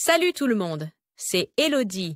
Salut tout le monde, c'est Elodie.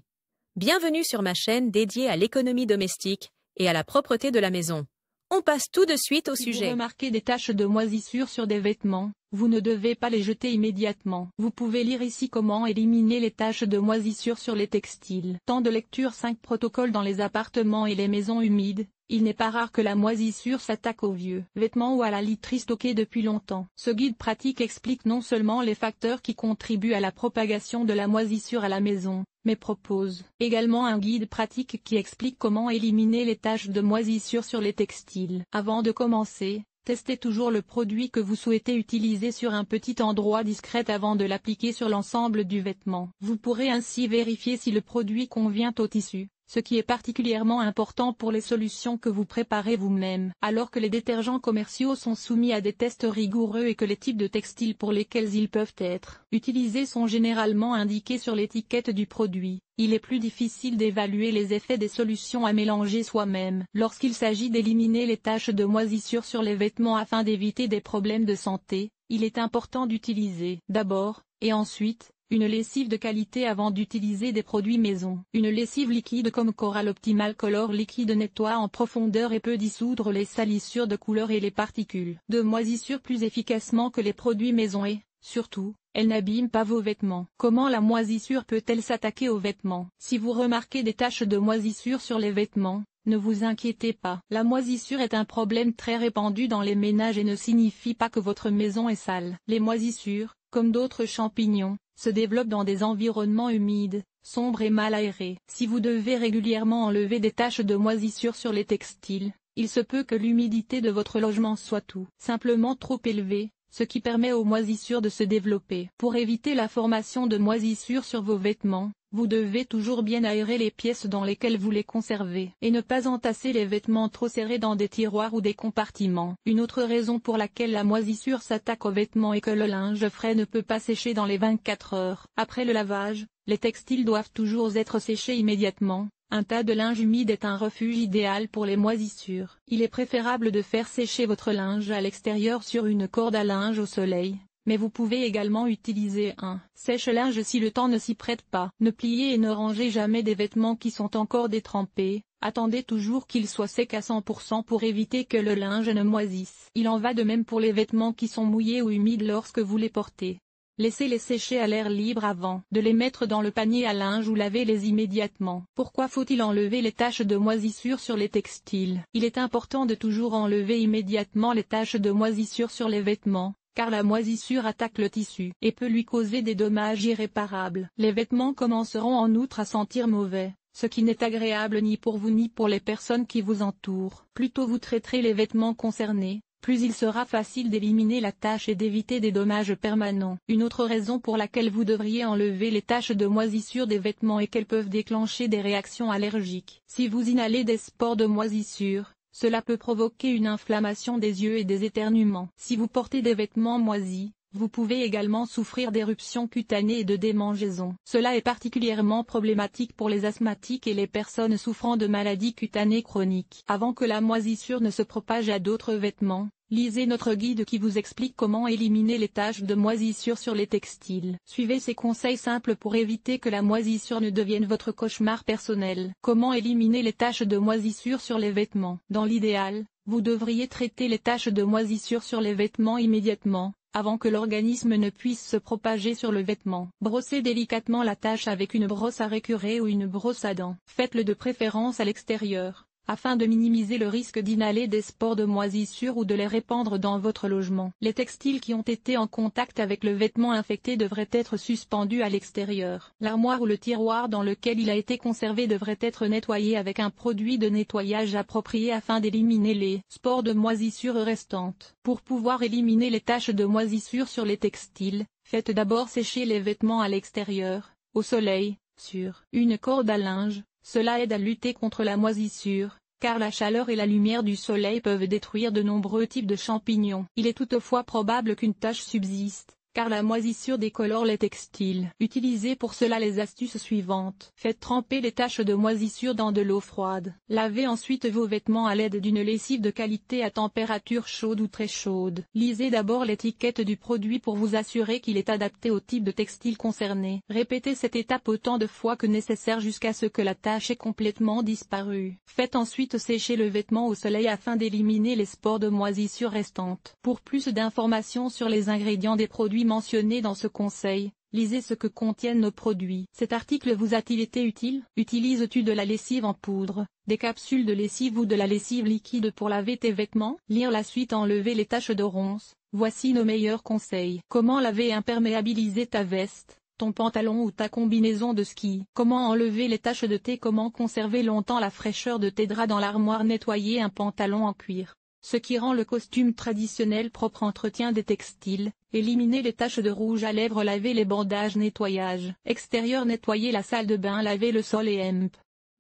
Bienvenue sur ma chaîne dédiée à l'économie domestique et à la propreté de la maison. On passe tout de suite au Si sujet. vous remarquez des taches de moisissure sur des vêtements, vous ne devez pas les jeter immédiatement. Vous pouvez lire ici comment éliminer les taches de moisissure sur les textiles. Temps de lecture 5 protocoles dans les appartements et les maisons humides. Il n'est pas rare que la moisissure s'attaque aux vieux vêtements ou à la literie stockée depuis longtemps. Ce guide pratique explique non seulement les facteurs qui contribuent à la propagation de la moisissure à la maison, mais propose également un guide pratique qui explique comment éliminer les taches de moisissure sur les textiles. Avant de commencer, testez toujours le produit que vous souhaitez utiliser sur un petit endroit discret avant de l'appliquer sur l'ensemble du vêtement. Vous pourrez ainsi vérifier si le produit convient au tissu, ce qui est particulièrement important pour les solutions que vous préparez vous-même. Alors que les détergents commerciaux sont soumis à des tests rigoureux et que les types de textiles pour lesquels ils peuvent être utilisés sont généralement indiqués sur l'étiquette du produit, il est plus difficile d'évaluer les effets des solutions à mélanger soi-même. Lorsqu'il s'agit d'éliminer les taches de moisissure sur les vêtements afin d'éviter des problèmes de santé, il est important d'utiliser d'abord, et ensuite, une lessive de qualité avant d'utiliser des produits maison. Une lessive liquide comme Coral Optimal Color liquide nettoie en profondeur et peut dissoudre les salissures de couleur et les particules de moisissure plus efficacement que les produits maison et, surtout, elle n'abîme pas vos vêtements. Comment la moisissure peut-elle s'attaquer aux vêtements? Si vous remarquez des taches de moisissure sur les vêtements, ne vous inquiétez pas. La moisissure est un problème très répandu dans les ménages et ne signifie pas que votre maison est sale. Les moisissures, comme d'autres champignons, se développent dans des environnements humides, sombres et mal aérés. Si vous devez régulièrement enlever des taches de moisissure sur les textiles, il se peut que l'humidité de votre logement soit tout simplement trop élevée, ce qui permet aux moisissures de se développer. Pour éviter la formation de moisissures sur vos vêtements, vous devez toujours bien aérer les pièces dans lesquelles vous les conservez, et ne pas entasser les vêtements trop serrés dans des tiroirs ou des compartiments. Une autre raison pour laquelle la moisissure s'attaque aux vêtements est que le linge frais ne peut pas sécher dans les 24 heures. Après le lavage, les textiles doivent toujours être séchés immédiatement. Un tas de linge humide est un refuge idéal pour les moisissures. Il est préférable de faire sécher votre linge à l'extérieur sur une corde à linge au soleil. Mais vous pouvez également utiliser un sèche-linge si le temps ne s'y prête pas. Ne pliez et ne rangez jamais des vêtements qui sont encore détrempés. Attendez toujours qu'ils soient secs à 100% pour éviter que le linge ne moisisse. Il en va de même pour les vêtements qui sont mouillés ou humides lorsque vous les portez. Laissez-les sécher à l'air libre avant de les mettre dans le panier à linge ou lavez-les immédiatement. Pourquoi faut-il enlever les taches de moisissure sur les textiles? Il est important de toujours enlever immédiatement les taches de moisissure sur les vêtements, car la moisissure attaque le tissu et peut lui causer des dommages irréparables. Les vêtements commenceront en outre à sentir mauvais, ce qui n'est agréable ni pour vous ni pour les personnes qui vous entourent. Plus tôt vous traiterez les vêtements concernés, plus il sera facile d'éliminer la tache et d'éviter des dommages permanents. Une autre raison pour laquelle vous devriez enlever les taches de moisissure des vêtements est qu'elles peuvent déclencher des réactions allergiques. Si vous inhalez des spores de moisissure, cela peut provoquer une inflammation des yeux et des éternuements. Si vous portez des vêtements moisis, vous pouvez également souffrir d'éruptions cutanées et de démangeaisons. Cela est particulièrement problématique pour les asthmatiques et les personnes souffrant de maladies cutanées chroniques. Avant que la moisissure ne se propage à d'autres vêtements, lisez notre guide qui vous explique comment éliminer les taches de moisissure sur les textiles. Suivez ces conseils simples pour éviter que la moisissure ne devienne votre cauchemar personnel. Comment éliminer les taches de moisissure sur les vêtements? Dans l'idéal, vous devriez traiter les taches de moisissure sur les vêtements immédiatement, avant que l'organisme ne puisse se propager sur le vêtement. Brossez délicatement la tache avec une brosse à récurer ou une brosse à dents. Faites-le de préférence à l'extérieur, afin de minimiser le risque d'inhaler des spores de moisissure ou de les répandre dans votre logement. Les textiles qui ont été en contact avec le vêtement infecté devraient être suspendus à l'extérieur. L'armoire ou le tiroir dans lequel il a été conservé devrait être nettoyé avec un produit de nettoyage approprié afin d'éliminer les spores de moisissure restantes. Pour pouvoir éliminer les taches de moisissure sur les textiles, faites d'abord sécher les vêtements à l'extérieur, au soleil, sur une corde à linge. Cela aide à lutter contre la moisissure, car la chaleur et la lumière du soleil peuvent détruire de nombreux types de champignons. Il est toutefois probable qu'une tache subsiste, car la moisissure décolore les textiles. Utilisez pour cela les astuces suivantes. Faites tremper les taches de moisissure dans de l'eau froide. Lavez ensuite vos vêtements à l'aide d'une lessive de qualité à température chaude ou très chaude. Lisez d'abord l'étiquette du produit pour vous assurer qu'il est adapté au type de textile concerné. Répétez cette étape autant de fois que nécessaire jusqu'à ce que la tache ait complètement disparu. Faites ensuite sécher le vêtement au soleil afin d'éliminer les spores de moisissure restantes. Pour plus d'informations sur les ingrédients des produits mentionnés dans ce conseil, lisez ce que contiennent nos produits. Cet article vous a-t-il été utile? Utilises-tu de la lessive en poudre, des capsules de lessive ou de la lessive liquide pour laver tes vêtements? Lire la suite. Enlever les taches de ronces. Voici nos meilleurs conseils. Comment laver et imperméabiliser ta veste, ton pantalon ou ta combinaison de ski? Comment enlever les taches de thé? Comment conserver longtemps la fraîcheur de tes draps dans l'armoire? Nettoyer un pantalon en cuir, ce qui rend le costume traditionnel propre. Entretien des textiles. Éliminer les taches de rouge à lèvres. Laver les bandages. Nettoyage extérieur. Nettoyer la salle de bain. Laver le sol et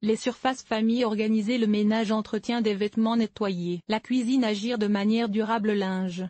les surfaces. Famille. Organiser le ménage. Entretien des vêtements. Nettoyer la cuisine. Agir de manière durable. Linge.